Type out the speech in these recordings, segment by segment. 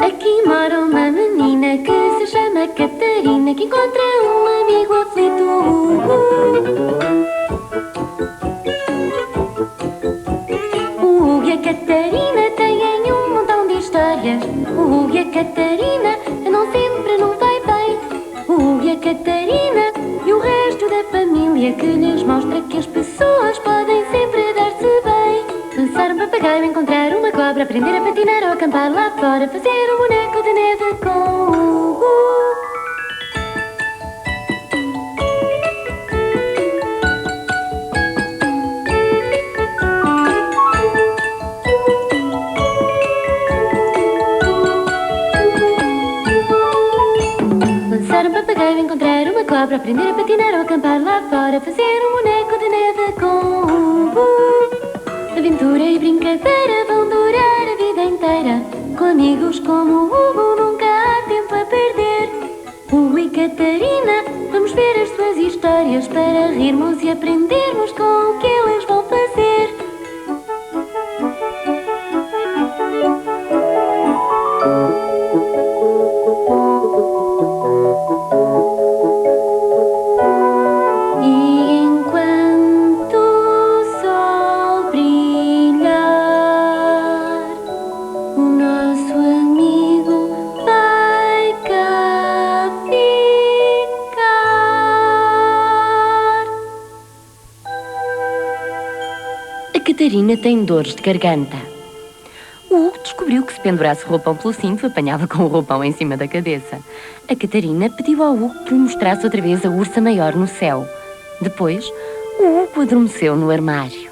Aqui mora uma menina que se chama Catarina, que encontra um amigo aflito, o Hugo. O Hugo e a Catarina têm um montão de histórias. O Hugo e a Catarina andam sempre num vai-vai. O Hugo e a Catarina e o resto da família, que lhes mostra que as pessoas podem sempre dar-se bem. Lançar um papagaio, encontrar uma cobra, aprender a patinar ou acampar lá fora, fazer um boneco de neve com o Hugo. Lançar um papagaio, encontrar uma cobra, aprender a patinar ou acampar lá fora, fazer um boneco de neve com o Hugo. Aventura e brincadeira vão durar a vida inteira. Com amigos como o Hugo nunca há tempo a perder. Hugo e Catarina, vamos ver as suas histórias para rirmos e aprendermos com o que eles vão fazer. A Catarina tem dores de garganta. O Hugo descobriu que se pendurasse o roupão pelo cinto, apanhava com o roupão em cima da cabeça. A Catarina pediu ao Hugo que lhe mostrasse outra vez a ursa maior no céu. Depois, o Hugo adormeceu no armário.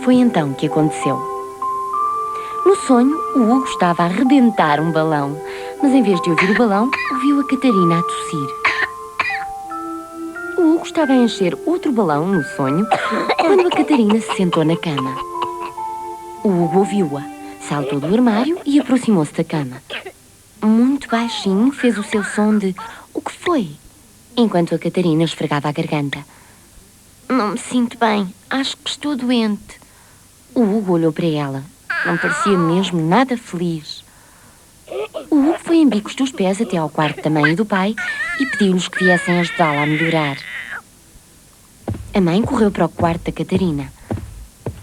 Foi então que aconteceu. No sonho, o Hugo estava a arrebentar um balão, mas em vez de ouvir o balão, ouviu a Catarina a tossir. O Hugo estava a encher outro balão no sonho quando a Catarina se sentou na cama. O Hugo ouviu-a, saltou do armário e aproximou-se da cama. Muito baixinho fez o seu som de "O que foi?", enquanto a Catarina esfregava a garganta. "Não me sinto bem, acho que estou doente." O Hugo olhou para ela. Não parecia mesmo nada feliz. O Hugo foi em bicos dos pés até ao quarto da mãe e do pai e pediu-lhes que viessem ajudá-la a melhorar. A mãe correu para o quarto da Catarina.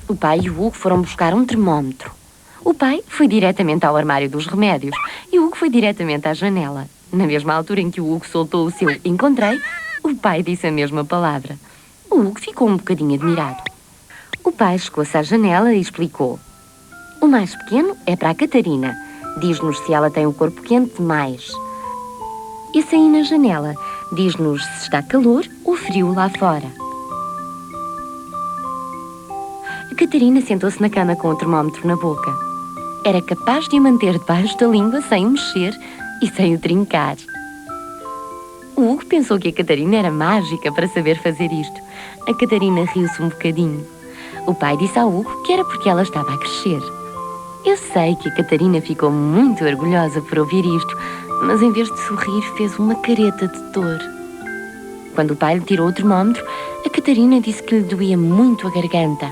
O pai e o Hugo foram buscar um termómetro. O pai foi diretamente ao armário dos remédios e o Hugo foi diretamente à janela. Na mesma altura em que o Hugo soltou o seu "encontrei", o pai disse a mesma palavra. O Hugo ficou um bocadinho admirado. O pai chegou-se à janela e explicou: "O mais pequeno é para a Catarina. Diz-nos se ela tem o corpo quente demais. Esse aí na janela diz-nos se está calor ou frio lá fora." A Catarina sentou-se na cama com o termómetro na boca. Era capaz de o manter debaixo da língua sem o mexer e sem o trincar. O Hugo pensou que a Catarina era mágica para saber fazer isto. A Catarina riu-se um bocadinho. O pai disse ao Hugo que era porque ela estava a crescer. Eu sei que a Catarina ficou muito orgulhosa por ouvir isto, mas em vez de sorrir fez uma careta de dor. Quando o pai lhe tirou o termómetro, a Catarina disse que lhe doía muito a garganta.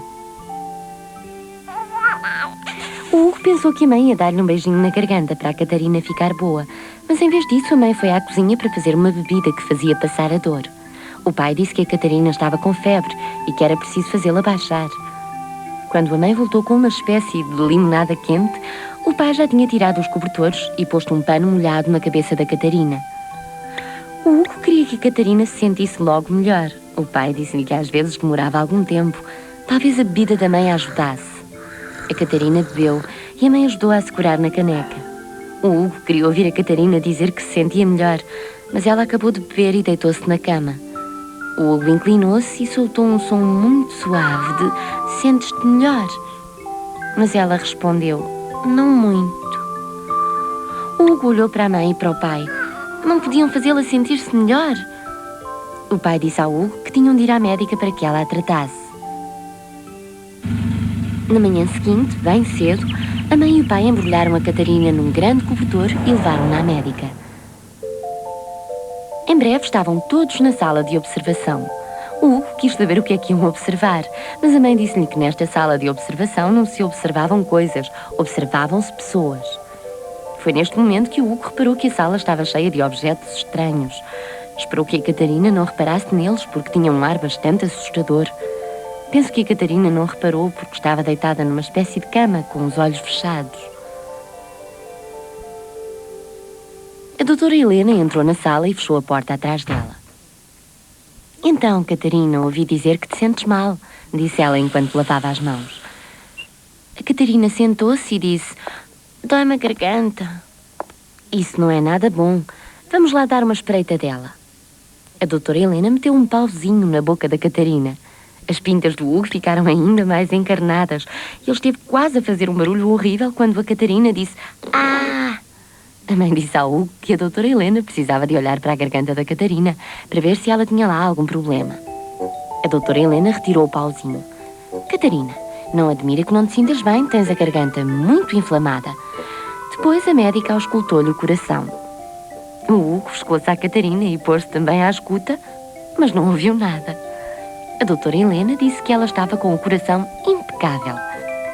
O Hugo pensou que a mãe ia dar-lhe um beijinho na garganta para a Catarina ficar boa, mas em vez disso a mãe foi à cozinha para fazer uma bebida que fazia passar a dor. O pai disse que a Catarina estava com febre e que era preciso fazê-la baixar. Quando a mãe voltou com uma espécie de limonada quente, o pai já tinha tirado os cobertores e posto um pano molhado na cabeça da Catarina. O Hugo queria que a Catarina se sentisse logo melhor. O pai disse-lhe que às vezes demorava algum tempo. Talvez a bebida da mãe a ajudasse. A Catarina bebeu e a mãe ajudou a segurar na caneca. O Hugo queria ouvir a Catarina dizer que se sentia melhor, mas ela acabou de beber e deitou-se na cama. O Hugo inclinou-se e soltou um som muito suave de "sentes-te melhor?" Mas ela respondeu: "Não muito." O Hugo olhou para a mãe e para o pai. Não podiam fazê-la sentir-se melhor? O pai disse ao Hugo que tinham de ir à médica para que ela a tratasse. Na manhã seguinte, bem cedo, a mãe e o pai embrulharam a Catarina num grande cobertor e levaram-na à médica. Em breve estavam todos na sala de observação. O Hugo quis saber o que é que iam observar, mas a mãe disse-lhe que nesta sala de observação não se observavam coisas, observavam-se pessoas. Foi neste momento que o Hugo reparou que a sala estava cheia de objetos estranhos. Esperou que a Catarina não reparasse neles porque tinha um ar bastante assustador. Penso que a Catarina não reparou porque estava deitada numa espécie de cama com os olhos fechados. A doutora Helena entrou na sala e fechou a porta atrás dela. Então, Catarina, ouvi dizer que te sentes mal, disse ela enquanto lavava as mãos. A Catarina sentou-se e disse: dói-me a garganta. Isso não é nada bom. Vamos lá dar uma espreita dela. A doutora Helena meteu um pauzinho na boca da Catarina. As pintas do Hugo ficaram ainda mais encarnadas e ele esteve quase a fazer um barulho horrível quando a Catarina disse: ah! A mãe disse ao Hugo que a doutora Helena precisava de olhar para a garganta da Catarina para ver se ela tinha lá algum problema. A doutora Helena retirou o pauzinho. Catarina, não admira que não te sintas bem, tens a garganta muito inflamada. Depois a médica auscultou-lhe o coração. O Hugo chegou-se à Catarina e pôs-se também à escuta, mas não ouviu nada. A doutora Helena disse que ela estava com o coração impecável.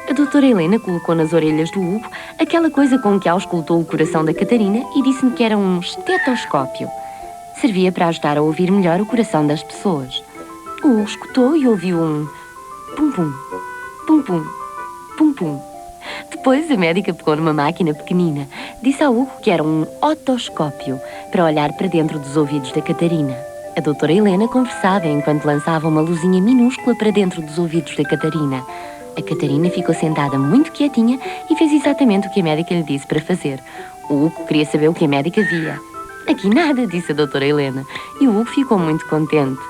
A doutora Helena colocou nas orelhas do Hugo aquela coisa com que auscultou o coração da Catarina e disse-me que era um estetoscópio. Servia para ajudar a ouvir melhor o coração das pessoas. O Hugo escutou e ouviu um pum-pum, pum-pum, pum-pum. Depois a médica pegou numa máquina pequenina. Disse ao Hugo que era um otoscópio para olhar para dentro dos ouvidos da Catarina. A doutora Helena conversava enquanto lançava uma luzinha minúscula para dentro dos ouvidos da Catarina. A Catarina ficou sentada muito quietinha e fez exatamente o que a médica lhe disse para fazer. O Hugo queria saber o que a médica via. Aqui nada, disse a doutora Helena, e o Hugo ficou muito contente.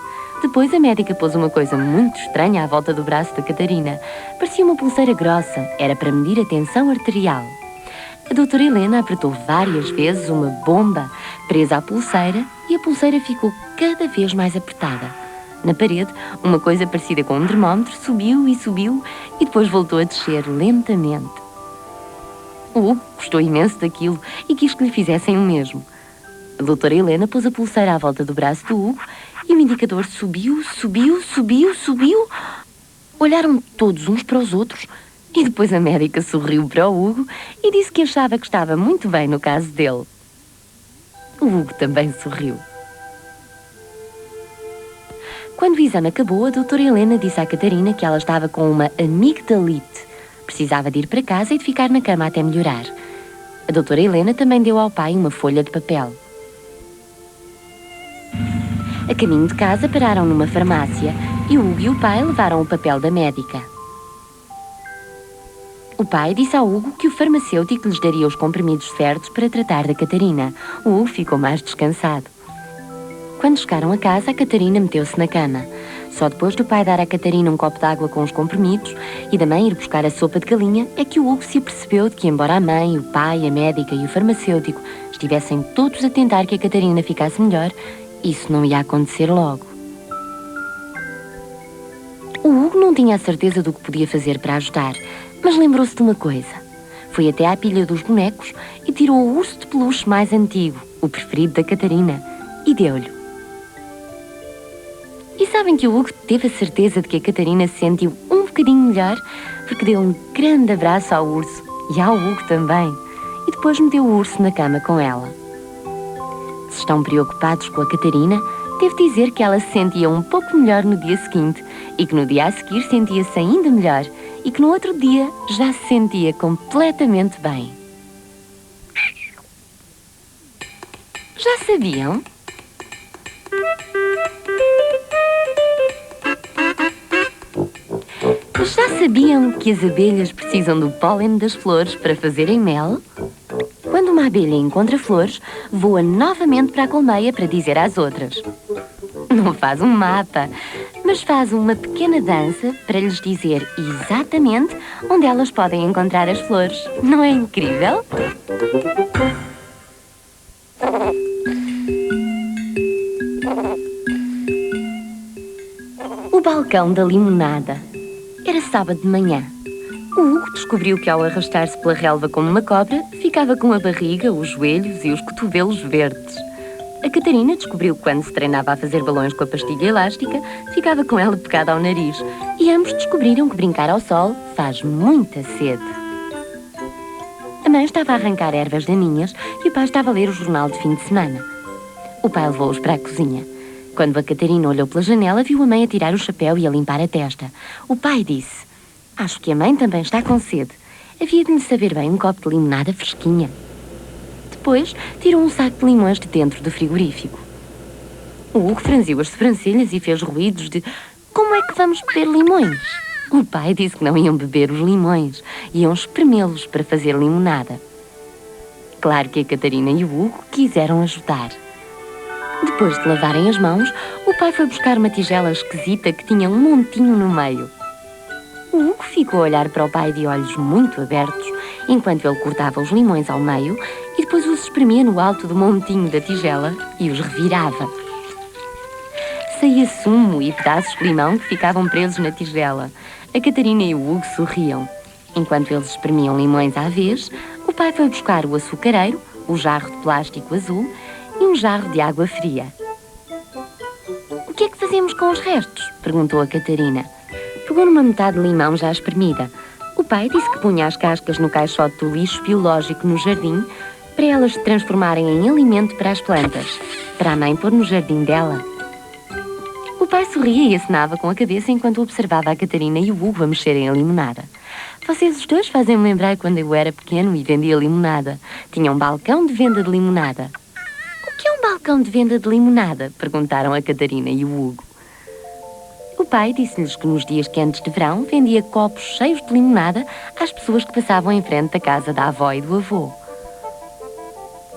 Depois a médica pôs uma coisa muito estranha à volta do braço da Catarina. Parecia uma pulseira grossa, era para medir a tensão arterial. A doutora Helena apertou várias vezes uma bomba presa à pulseira e a pulseira ficou cada vez mais apertada. Na parede, uma coisa parecida com um termómetro subiu e depois voltou a descer lentamente. O Hugo gostou imenso daquilo e quis que lhe fizessem o mesmo. A doutora Helena pôs a pulseira à volta do braço do Hugo e o indicador subiu. Olharam todos uns para os outros e depois a médica sorriu para o Hugo e disse que achava que estava muito bem no caso dele. O Hugo também sorriu. Quando o exame acabou, a doutora Helena disse à Catarina que ela estava com uma amigdalite. Precisava de ir para casa e de ficar na cama até melhorar. A doutora Helena também deu ao pai uma folha de papel. A caminho de casa pararam numa farmácia e o Hugo e o pai levaram o papel da médica. O pai disse ao Hugo que o farmacêutico lhes daria os comprimidos certos para tratar da Catarina. O Hugo ficou mais descansado. Quando chegaram a casa, a Catarina meteu-se na cama. Só depois do pai dar à Catarina um copo de água com os comprimidos e da mãe ir buscar a sopa de galinha é que o Hugo se apercebeu de que, embora a mãe, o pai, a médica e o farmacêutico estivessem todos a tentar que a Catarina ficasse melhor, isso não ia acontecer logo. O Hugo não tinha a certeza do que podia fazer para ajudar, mas lembrou-se de uma coisa. Foi até à pilha dos bonecos e tirou o urso de peluche mais antigo, o preferido da Catarina, e deu-lhe. E sabem que o Hugo teve a certeza de que a Catarina se sentiu um bocadinho melhor porque deu um grande abraço ao urso e ao Hugo também e depois meteu o urso na cama com ela. Se estão preocupados com a Catarina, devo dizer que ela se sentia um pouco melhor no dia seguinte e que no dia a seguir sentia-se ainda melhor e que no outro dia já se sentia completamente bem. Já sabiam? Já sabiam que as abelhas precisam do pólen das flores para fazerem mel? Quando uma abelha encontra flores, voa novamente para a colmeia para dizer às outras. Não faz um mapa, mas faz uma pequena dança para lhes dizer exatamente onde elas podem encontrar as flores. Não é incrível? O balcão da limonada. Era sábado de manhã. O Hugo descobriu que ao arrastar-se pela relva como uma cobra, ficava com a barriga, os joelhos e os cotovelos verdes. A Catarina descobriu que quando se treinava a fazer balões com a pastilha elástica, ficava com ela pegada ao nariz. E ambos descobriram que brincar ao sol faz muita sede. A mãe estava a arrancar ervas daninhas e o pai estava a ler o jornal de fim de semana. O pai levou-os para a cozinha. Quando a Catarina olhou pela janela, viu a mãe a tirar o chapéu e a limpar a testa. O pai disse: "Acho que a mãe também está com sede. Havia de lhe saber bem um copo de limonada fresquinha." Depois, tirou um saco de limões de dentro do frigorífico. O Hugo franziu as sobrancelhas e fez ruídos de: "Como é que vamos beber limões?" O pai disse que não iam beber os limões, iam espremê-los para fazer limonada. Claro que a Catarina e o Hugo quiseram ajudar. Depois de lavarem as mãos, o pai foi buscar uma tigela esquisita que tinha um montinho no meio. O Hugo ficou a olhar para o pai de olhos muito abertos, enquanto ele cortava os limões ao meio e depois os espremia no alto do montinho da tigela e os revirava. Saía sumo e pedaços de limão que ficavam presos na tigela. A Catarina e o Hugo sorriam. Enquanto eles espremiam limões à vez, o pai foi buscar o açucareiro, o jarro de plástico azul e um jarro de água fria. "O que é que fazemos com os restos?" perguntou a Catarina. Pegou numa metade de limão já espremida. O pai disse que punha as cascas no caixote do lixo biológico no jardim para elas se transformarem em alimento para as plantas, para a mãe pôr no jardim dela. O pai sorria e acenava com a cabeça enquanto observava a Catarina e o Hugo a mexerem a limonada. "Vocês os dois fazem-me lembrar quando eu era pequeno e vendia limonada. Tinha um balcão de venda de limonada." "O que é um balcão de venda de limonada?" perguntaram a Catarina e o Hugo. O pai disse-lhes que nos dias quentes de verão vendia copos cheios de limonada às pessoas que passavam em frente da casa da avó e do avô.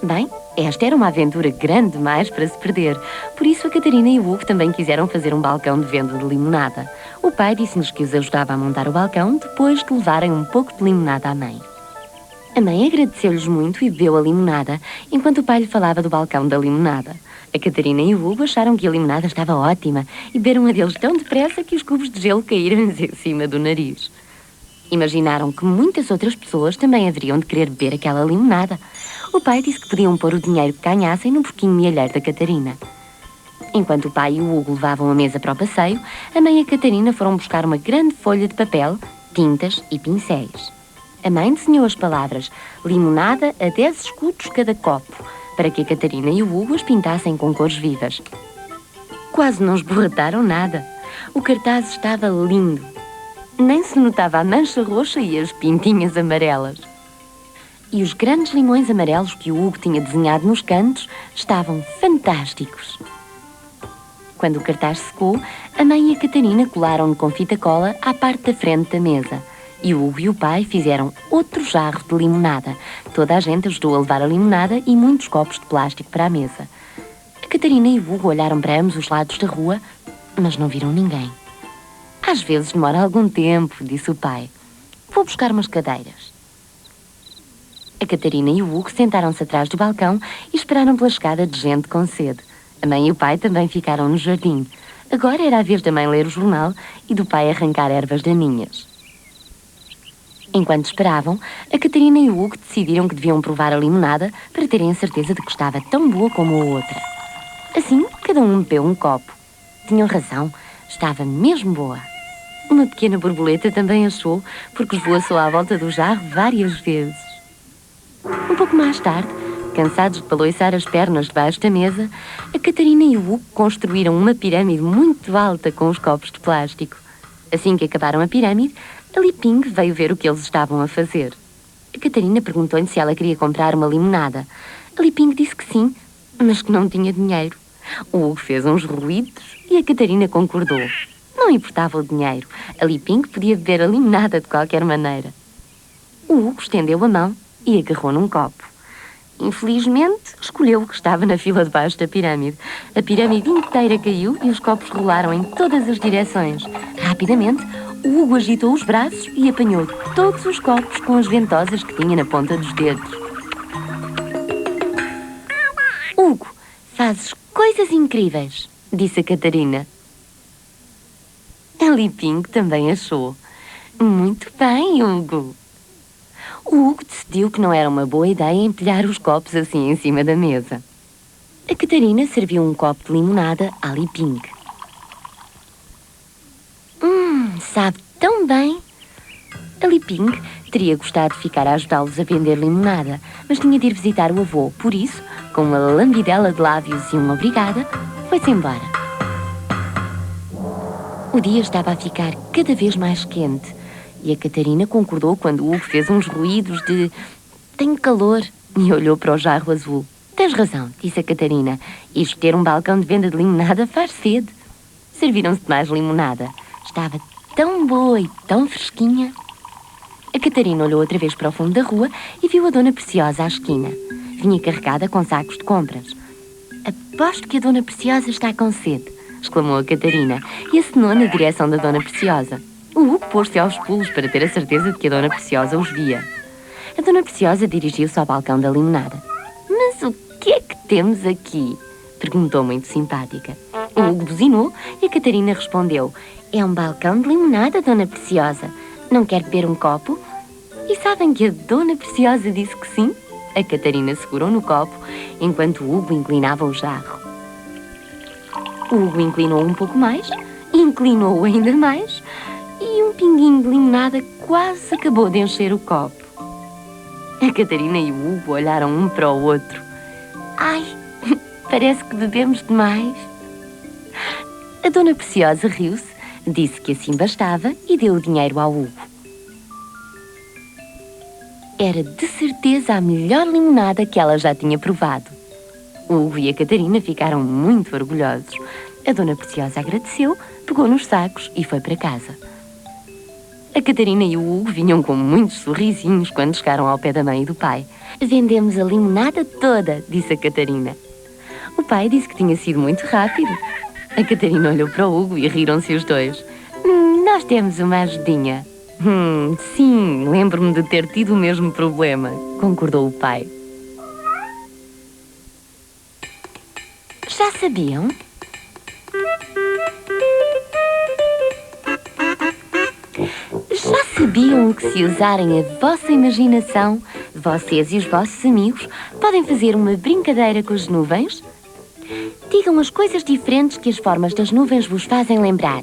Bem, esta era uma aventura grande demais para se perder. Por isso a Catarina e o Hugo também quiseram fazer um balcão de venda de limonada. O pai disse-lhes que os ajudava a montar o balcão depois de levarem um pouco de limonada à mãe. A mãe agradeceu-lhes muito e bebeu a limonada, enquanto o pai lhe falava do balcão da limonada. A Catarina e o Hugo acharam que a limonada estava ótima e beberam a deles tão depressa que os cubos de gelo caíram-lhes em cima do nariz. Imaginaram que muitas outras pessoas também haveriam de querer beber aquela limonada. O pai disse que podiam pôr o dinheiro que ganhassem no porquinho mielheiro da Catarina. Enquanto o pai e o Hugo levavam a mesa para o passeio, a mãe e a Catarina foram buscar uma grande folha de papel, tintas e pincéis. A mãe desenhou as palavras "limonada a 10 escudos cada copo", para que a Catarina e o Hugo as pintassem com cores vivas. Quase não esborrataram nada. O cartaz estava lindo. Nem se notava a mancha roxa e as pintinhas amarelas. E os grandes limões amarelos que o Hugo tinha desenhado nos cantos estavam fantásticos. Quando o cartaz secou, a mãe e a Catarina colaram-no com fita cola à parte da frente da mesa. E o Hugo e o pai fizeram outro jarro de limonada. Toda a gente ajudou a levar a limonada e muitos copos de plástico para a mesa. A Catarina e o Hugo olharam para ambos os lados da rua, mas não viram ninguém. "Às vezes demora algum tempo", disse o pai. "Vou buscar umas cadeiras." A Catarina e o Hugo sentaram-se atrás do balcão e esperaram pela chegada de gente com sede. A mãe e o pai também ficaram no jardim. Agora era a vez da mãe ler o jornal e do pai arrancar ervas daninhas. Enquanto esperavam, a Catarina e o Hugo decidiram que deviam provar a limonada para terem a certeza de que estava tão boa como a outra. Assim, cada um bebeu um copo. Tinham razão, estava mesmo boa. Uma pequena borboleta também achou, porque esvoaçou à volta do jarro várias vezes. Um pouco mais tarde, cansados de baloiçar as pernas debaixo da mesa, a Catarina e o Hugo construíram uma pirâmide muito alta com os copos de plástico. Assim que acabaram a pirâmide, a Li-Ping veio ver o que eles estavam a fazer. A Catarina perguntou-lhe se ela queria comprar uma limonada. A Li-Ping disse que sim, mas que não tinha dinheiro. O Hugo fez uns ruídos e a Catarina concordou. Não importava o dinheiro. A Li-Ping podia beber a limonada de qualquer maneira. O Hugo estendeu a mão e agarrou num copo. Infelizmente, escolheu o que estava na fila de baixo da pirâmide. A pirâmide inteira caiu e os copos rolaram em todas as direções. Rapidamente, o Hugo agitou os braços e apanhou todos os copos com as ventosas que tinha na ponta dos dedos. "Hugo, fazes coisas incríveis", disse a Catarina. A Li-Ping também achou. "Muito bem, Hugo." O Hugo decidiu que não era uma boa ideia empilhar os copos assim em cima da mesa. A Catarina serviu um copo de limonada à Li Ping. Sabe tão bem! A Li Ping teria gostado de ficar a ajudá-los a vender limonada, mas tinha de ir visitar o avô. Por isso, com uma lambidela de lábios e uma obrigada, foi-se embora. O dia estava a ficar cada vez mais quente e a Catarina concordou quando o Hugo fez uns ruídos de "tenho calor" e olhou para o jarro azul. "Tens razão", disse a Catarina. "Isto ter um balcão de venda de limonada faz sede." Serviram-se de mais limonada. Estava tão boa e tão fresquinha. A Catarina olhou outra vez para o fundo da rua e viu a Dona Preciosa à esquina. Vinha carregada com sacos de compras. "Aposto que a Dona Preciosa está com sede", exclamou a Catarina e acenou na direção da Dona Preciosa. O Hugo pôs-se aos pulos para ter a certeza de que a Dona Preciosa os via. A Dona Preciosa dirigiu-se ao balcão da limonada. "Mas o que é que temos aqui?" perguntou muito simpática. O Hugo buzinou e a Catarina respondeu: "É um balcão de limonada, Dona Preciosa. Não quer beber um copo?" E sabem que a Dona Preciosa disse que sim? A Catarina segurou no copo enquanto o Hugo inclinava o jarro. O Hugo inclinou um pouco mais, inclinou ainda mais e um pinguinho de limonada quase acabou de encher o copo. A Catarina e o Hugo olharam um para o outro. "Ai, parece que bebemos demais." A Dona Preciosa riu-se, disse que assim bastava e deu o dinheiro ao Hugo. Era de certeza a melhor limonada que ela já tinha provado. O Hugo e a Catarina ficaram muito orgulhosos. A Dona Preciosa agradeceu, pegou nos sacos e foi para casa. A Catarina e o Hugo vinham com muitos sorrisinhos quando chegaram ao pé da mãe e do pai. "Vendemos a limonada toda", disse a Catarina. O pai disse que tinha sido muito rápido. A Catarina olhou para o Hugo e riram-se os dois. "Nós temos uma ajudinha." Sim, lembro-me de ter tido o mesmo problema", concordou o pai. Já sabiam? Já sabiam que, se usarem a vossa imaginação, vocês e os vossos amigos podem fazer uma brincadeira com as nuvens? Digam as coisas diferentes que as formas das nuvens vos fazem lembrar.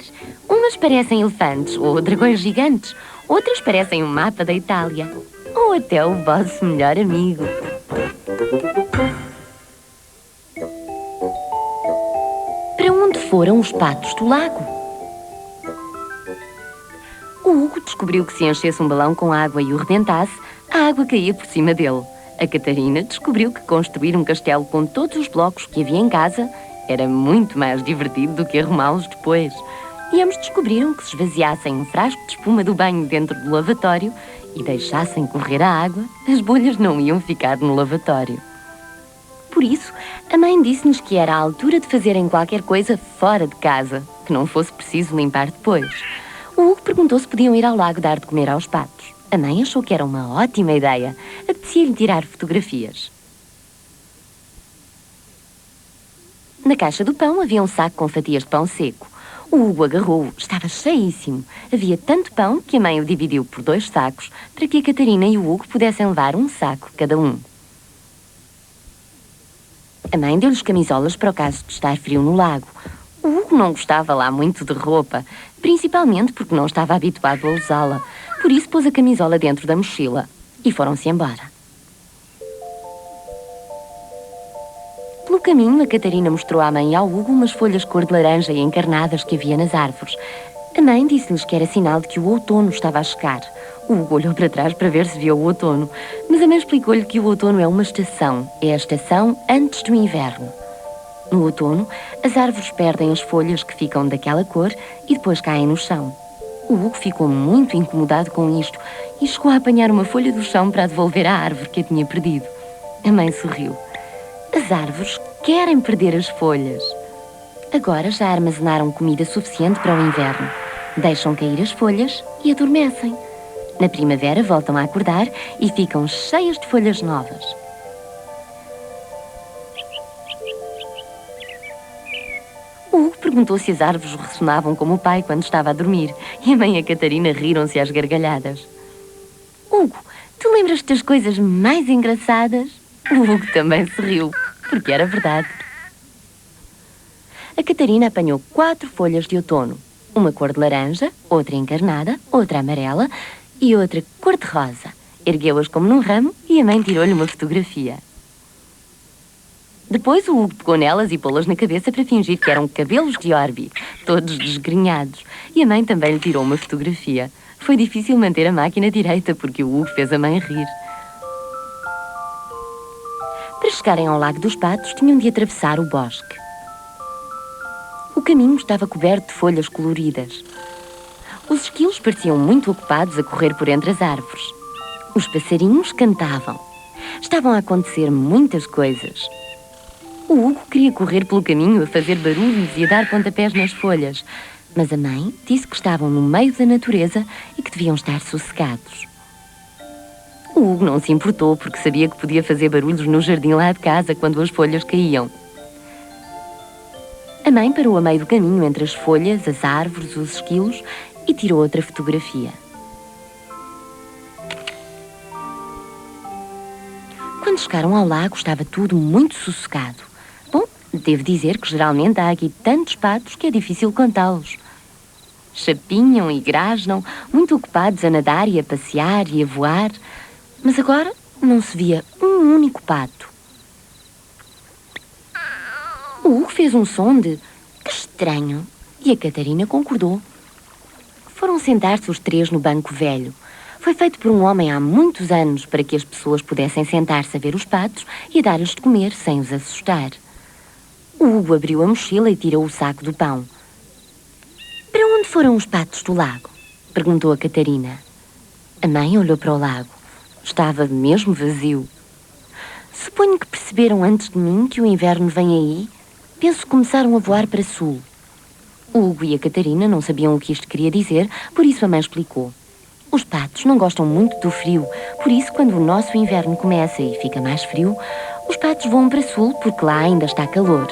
Umas parecem elefantes ou dragões gigantes, outras parecem um mapa da Itália, ou até o vosso melhor amigo. Para onde foram os patos do lago? O Hugo descobriu que se enchesse um balão com água e o rebentasse, a água caía por cima dele. A Catarina descobriu que construir um castelo com todos os blocos que havia em casa era muito mais divertido do que arrumá-los depois. E ambos descobriram que, se esvaziassem um frasco de espuma do banho dentro do lavatório e deixassem correr a água, as bolhas não iam ficar no lavatório. Por isso, a mãe disse-nos que era a altura de fazerem qualquer coisa fora de casa, que não fosse preciso limpar depois. O Hugo perguntou se podiam ir ao lago dar de comer aos patos. A mãe achou que era uma ótima ideia. Apetecia-lhe tirar fotografias. Na caixa do pão havia um saco com fatias de pão seco. O Hugo agarrou-o. Estava cheíssimo. Havia tanto pão que a mãe o dividiu por 2 sacos para que a Catarina e o Hugo pudessem levar um saco cada um. A mãe deu-lhes camisolas para o caso de estar frio no lago. O Hugo não gostava lá muito de roupa, principalmente porque não estava habituado a usá-la. Por isso pôs a camisola dentro da mochila e foram-se embora. Pelo caminho, a Catarina mostrou à mãe e ao Hugo umas folhas cor de laranja e encarnadas que havia nas árvores. A mãe disse-lhes que era sinal de que o outono estava a chegar. O Hugo olhou para trás para ver se via o outono, mas a mãe explicou-lhe que o outono é uma estação. É a estação antes do inverno. No outono, as árvores perdem as folhas que ficam daquela cor e depois caem no chão. O Hugo ficou muito incomodado com isto e chegou a apanhar uma folha do chão para a devolver à árvore que a tinha perdido. A mãe sorriu. As árvores querem perder as folhas. Agora já armazenaram comida suficiente para o inverno. Deixam cair as folhas e adormecem. Na primavera voltam a acordar e ficam cheias de folhas novas. O Hugo perguntou se as árvores ressonavam como o pai quando estava a dormir, e a mãe e a Catarina riram-se às gargalhadas. Hugo, tu lembras-te das coisas mais engraçadas? O Hugo também se riu, porque era verdade. A Catarina apanhou 4 folhas de outono. Uma cor de laranja, outra encarnada, outra amarela e outra cor-de-rosa. Ergueu-as como num ramo e a mãe tirou-lhe uma fotografia. Depois o Hugo pegou nelas e pô-las na cabeça para fingir que eram cabelos de Orbi, todos desgrenhados. E a mãe também lhe tirou uma fotografia. Foi difícil manter a máquina direita porque o Hugo fez a mãe rir. Para chegarem ao Lago dos Patos, tinham de atravessar o bosque. O caminho estava coberto de folhas coloridas. Os esquilos pareciam muito ocupados a correr por entre as árvores. Os passarinhos cantavam. Estavam a acontecer muitas coisas. O Hugo queria correr pelo caminho a fazer barulhos e a dar pontapés nas folhas, mas a mãe disse que estavam no meio da natureza e que deviam estar sossegados. O Hugo não se importou porque sabia que podia fazer barulhos no jardim lá de casa quando as folhas caíam. A mãe parou a meio do caminho entre as folhas, as árvores, os esquilos e tirou outra fotografia. Quando chegaram ao lago, estava tudo muito sossegado. Bom, devo dizer que geralmente há aqui tantos patos que é difícil contá-los. Chapinham e grasnam, muito ocupados a nadar e a passear e a voar. Mas agora não se via um único pato. O Hugo fez um som de "que estranho" e a Catarina concordou. Foram sentar-se os 3 no banco velho. Foi feito por um homem há muitos anos para que as pessoas pudessem sentar-se a ver os patos e a dar-lhes de comer sem os assustar. O Hugo abriu a mochila e tirou o saco do pão. "Para onde foram os patos do lago?" perguntou a Catarina. A mãe olhou para o lago. Estava mesmo vazio. "Suponho que perceberam antes de mim que o inverno vem aí. Penso que começaram a voar para sul." O Hugo e a Catarina não sabiam o que isto queria dizer, por isso a mãe explicou. "Os patos não gostam muito do frio, por isso quando o nosso inverno começa e fica mais frio, os patos voam para sul porque lá ainda está calor.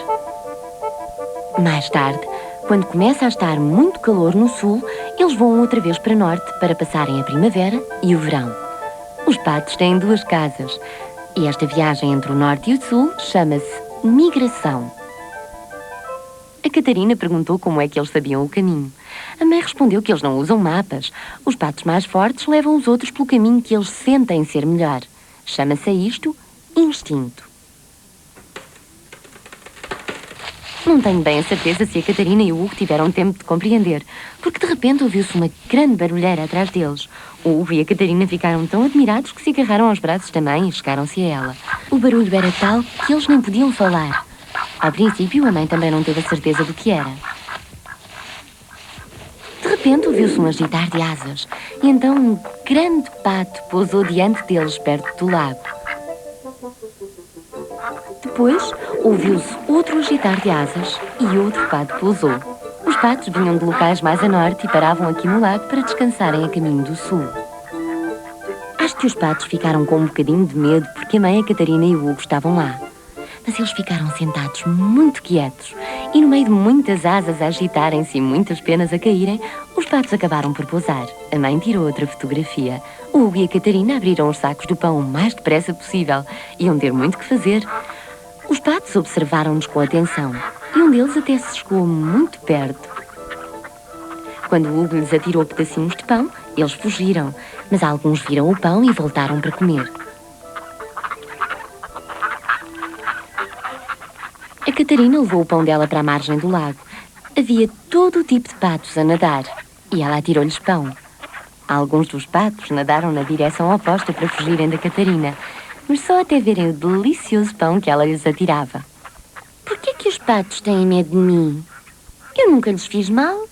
Mais tarde, quando começa a estar muito calor no sul, eles voam outra vez para norte para passarem a primavera e o verão. Os patos têm 2 casas e esta viagem entre o norte e o sul chama-se migração." A Catarina perguntou como é que eles sabiam o caminho. A mãe respondeu que eles não usam mapas. Os patos mais fortes levam os outros pelo caminho que eles sentem ser melhor. Chama-se a isto instinto. Não tenho bem a certeza se a Catarina e o Hugo tiveram tempo de compreender, porque de repente ouviu-se uma grande barulheira atrás deles. O Hugo e a Catarina ficaram tão admirados que se agarraram aos braços da mãe e chegaram-se a ela. O barulho era tal que eles nem podiam falar. Ao princípio, a mãe também não teve a certeza do que era. De repente, ouviu-se um agitar de asas, e então um grande pato pousou diante deles, perto do lago. Depois, ouviu-se outro agitar de asas e outro pato pousou. Os patos vinham de locais mais a norte e paravam aqui no lago para descansarem a caminho do sul. Acho que os patos ficaram com um bocadinho de medo porque a mãe, a Catarina e o Hugo estavam lá. Mas eles ficaram sentados muito quietos e no meio de muitas asas a agitarem-se e muitas penas a caírem, os patos acabaram por pousar. A mãe tirou outra fotografia. O Hugo e a Catarina abriram os sacos do pão o mais depressa possível. Iam ter muito que fazer. Os patos observaram-nos com atenção e um deles até se chegou muito perto. Quando o Hugo lhes atirou pedacinhos de pão, eles fugiram, mas alguns viram o pão e voltaram para comer. A Catarina levou o pão dela para a margem do lago. Havia todo o tipo de patos a nadar e ela atirou-lhes pão. Alguns dos patos nadaram na direção oposta para fugirem da Catarina, mas só até verem o delicioso pão que ela lhes atirava. "Por que é que os patos têm medo de mim? Eu nunca lhes fiz mal."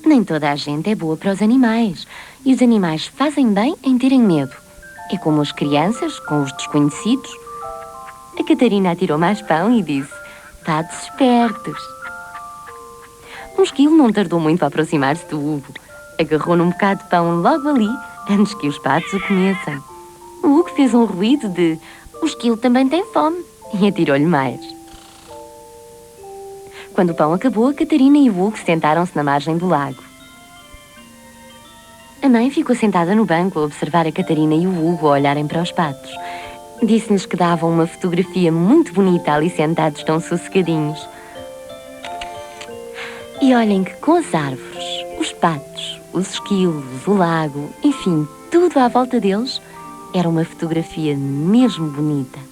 Nem toda a gente é boa para os animais e os animais fazem bem em terem medo. É como as crianças com os desconhecidos. A Catarina atirou mais pão e disse: "Patos espertos." Um esquilo não tardou muito a aproximar-se do Hugo. Agarrou num bocado de pão logo ali, antes que os patos o comessem. O Hugo fez um ruído de "o esquilo também tem fome" e atirou-lhe mais. Quando o pão acabou, a Catarina e o Hugo sentaram-se na margem do lago. A mãe ficou sentada no banco a observar a Catarina e o Hugo a olharem para os patos. Disse-nos que davam uma fotografia muito bonita ali sentados tão sossegadinhos. E olhem que com as árvores, os patos, os esquilos, o lago, enfim, tudo à volta deles, era uma fotografia mesmo bonita.